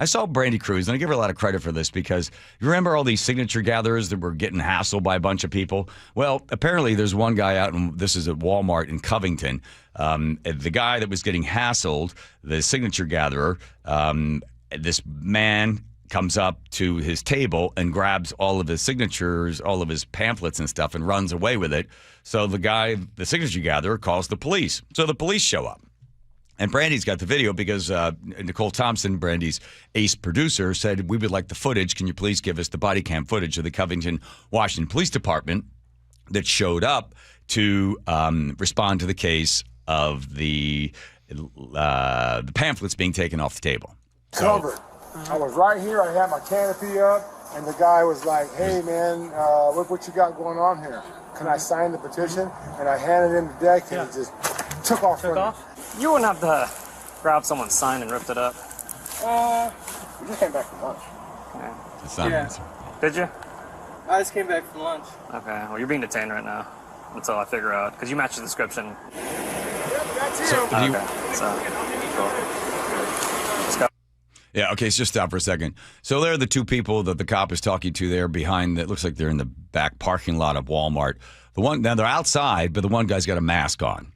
I saw Brandy Cruz, and I give her a lot of credit for this because you remember all these signature gatherers that were getting hassled by a bunch of people? Well, apparently there's one guy out, and this is at Walmart in Covington. The guy that was getting hassled, the signature gatherer, this man comes up to his table and grabs all of his signatures, all of his pamphlets and stuff, and runs away with it. So the signature gatherer, calls the police. So the police show up. And Brandy's got the video because Nicole Thompson, Brandy's ace producer, said, we would like the footage. Can you please give us the body cam footage of the Covington, Washington Police Department that showed up to respond to the case of the pamphlets being taken off the table. Covered. I was right here. I had my canopy up, and the guy was like, hey, man, look what you got going on here. Can I sign the petition? And I handed him the deck, and he just took off. You wouldn't have to grab someone's sign and ripped it up. We just came back from lunch. Okay. That's not an answer. Did you? I just came back from lunch. Okay. Well, you're being detained right now until I figure out, because you match the description. Yep, that's you. So, cool. Yeah, okay, so just stop for a second. So there are the two people that the cop is talking to there behind, that looks like they're in the back parking lot of Walmart. Now they're outside, but the one guy's got a mask on.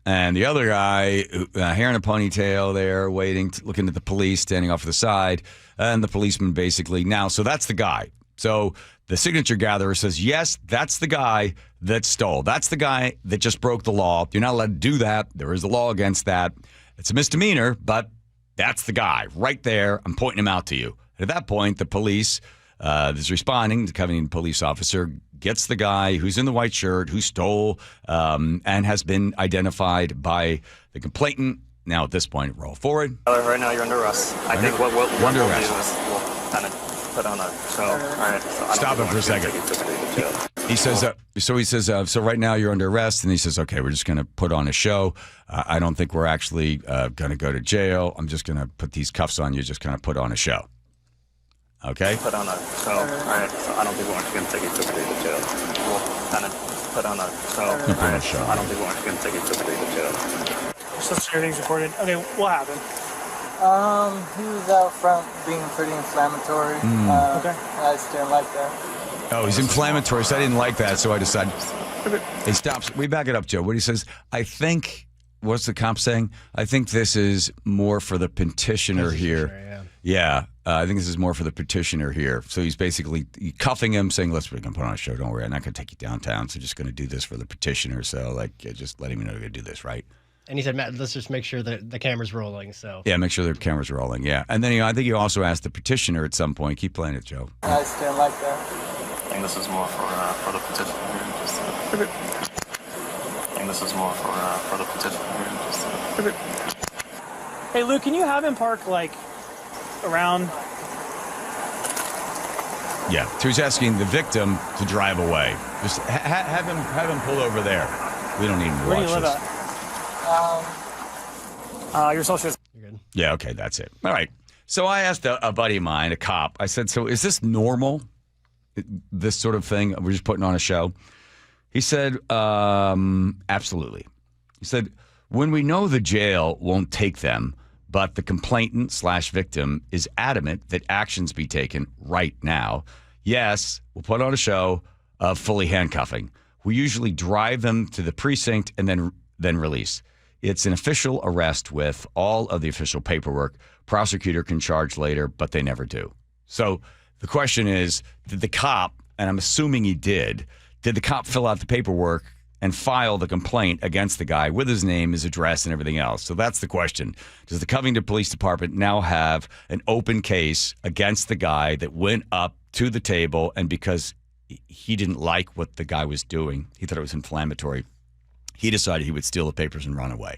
And the other guy, hair in a ponytail there, waiting, looking at the police, standing off to the side. And the policeman basically, so that's the guy. So the signature gatherer says, yes, that's the guy that stole. That's the guy that just broke the law. You're not allowed to do that. There is a law against that. It's a misdemeanor, but that's the guy right there. I'm pointing him out to you. At that point, the police is responding. The Covington police officer gets the guy who's in the white shirt, who stole, and has been identified by the complainant. Now, at this point, roll forward. Right now, you're under arrest. I think what we'll do is we'll kind of put on a show. All right. So stop him for a second. He says, so right now you're under arrest, and he says, okay, we're just going to put on a show. I don't think we're actually going to go to jail. I'm just going to put these cuffs on you, just kind of put on a show. Okay? Put on a show. All right. So I don't think we're actually going to take you physically to jail. We'll kind of put on a show. All right. So I don't think we're actually going to take you physically to jail. Social Security's reported. Okay, what happened? He was out front being pretty inflammatory. Okay. I just didn't like that. Oh, he's inflammatory, so I didn't like that, so I decided. He stops. We back it up, Joe. What he says, I think, what's the cop saying? I think this is more for the petitioner here. Yeah, I think this is more for the petitioner here. So he's basically cuffing him, saying, we're going to put on a show. Don't worry, I'm not going to take you downtown, so just going to do this for the petitioner. So, just letting me know you're going to do this, right? And he said, Matt, let's just make sure that the camera's rolling. So yeah, make sure the camera's rolling, yeah. And then I think you also asked the petitioner at some point. Keep playing it, Joe. I just didn't like that. I think this is more for the petitioner here. I think this is more for the petitioner here. Hey, Luke, can you have him park, around? Yeah, so he's asking the victim to drive away. Just have him pull over there. We don't need him to Where watch do you live this. at? Your social. you're good. Yeah, okay, that's it. All right. So I asked a buddy of mine, a cop, I said, so is this normal, this sort of thing? We're just putting on a show? He said, absolutely. He said, when we know the jail won't take them, but the complainant/victim is adamant that actions be taken right now, yes, we'll put on a show of fully handcuffing. We usually drive them to the precinct and then release. It's an official arrest with all of the official paperwork. Prosecutor can charge later, but they never do. So the question is, did the cop, and I'm assuming he did the cop fill out the paperwork and file the complaint against the guy with his name, his address, and everything else? So that's the question. Does the Covington Police Department now have an open case against the guy that went up to the table, and because he didn't like what the guy was doing, he thought it was inflammatory, he decided he would steal the papers and run away?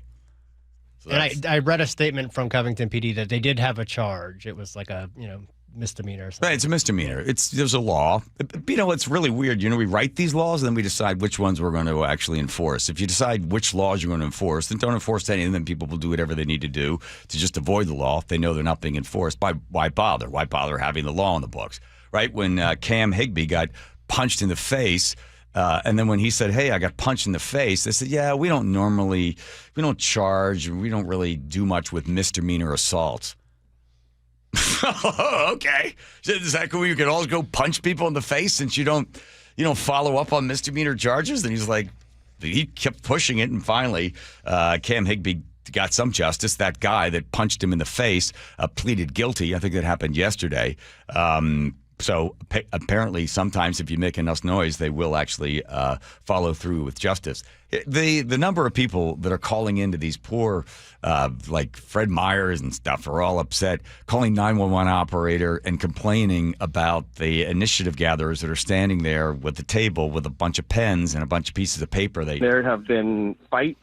So and I read a statement from Covington PD that they did have a charge. It was like a misdemeanor or something. Right, it's a misdemeanor. There's a law. It's really weird. We write these laws and then we decide which ones we're going to actually enforce. If you decide which laws you're going to enforce, then don't enforce any, and then people will do whatever they need to do to just avoid the law if they know they're not being enforced. Why bother? Why bother having the law in the books? Right? When Cam Higbee got punched in the face And then when he said, "Hey, I got punched in the face," they said, "Yeah, we don't charge, we don't really do much with misdemeanor assaults." Okay, is that cool? You can always go punch people in the face since you don't follow up on misdemeanor charges? And he's like, he kept pushing it, and finally, Cam Higbee got some justice. That guy that punched him in the face pleaded guilty. I think that happened yesterday. So apparently, sometimes if you make enough noise, they will actually follow through with justice. The number of people that are calling into these poor, like Fred Meyers and stuff, are all upset, calling 911 operator and complaining about the initiative gatherers that are standing there with the table with a bunch of pens and a bunch of pieces of paper. There have been fights.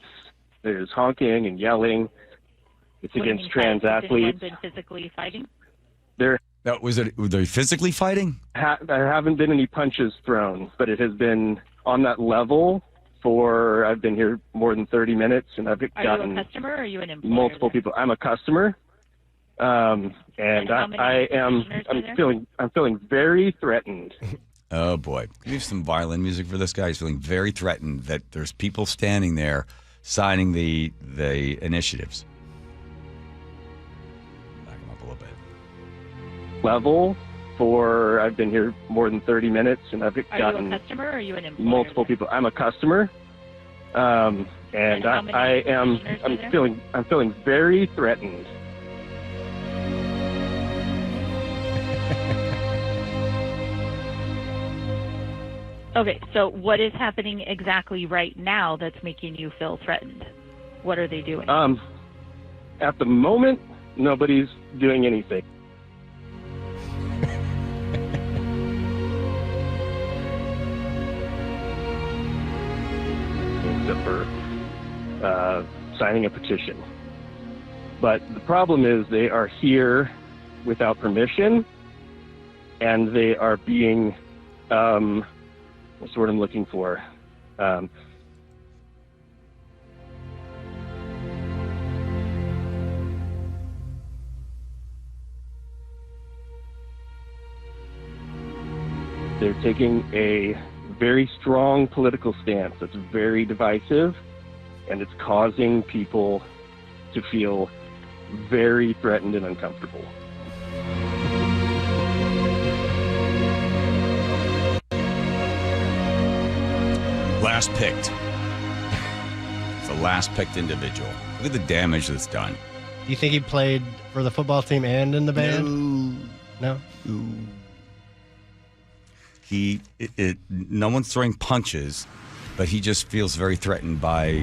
There's honking and yelling. It's against trans athletes. Been physically fighting? There were they physically fighting? There haven't been any punches thrown, but it has been on that level for, I've been here more than 30 minutes, and I've gotten Are you a customer or are you an employer? Multiple people. I'm a customer, and I'm feeling very threatened. Oh boy, can you have some violin music for this guy? He's feeling very threatened that there's people standing there signing the initiatives. Back him up a little bit. Level for, I've been here more than 30 minutes, and I've gotten Are you a customer or are you an employer? multiple people. I'm a customer, and I'm feeling very threatened. Okay, so what is happening exactly right now that's making you feel threatened? What are they doing? At the moment, nobody's doing anything. Except for signing a petition. But the problem is they are here without permission, and they are being, what's the word I'm looking for? They're taking a very strong political stance that's very divisive, and it's causing people to feel very threatened and uncomfortable. Last picked. It's the last picked individual. Look at the damage that's done. Do you think he played for the football team and in the band? No. No one's throwing punches, but he just feels very threatened by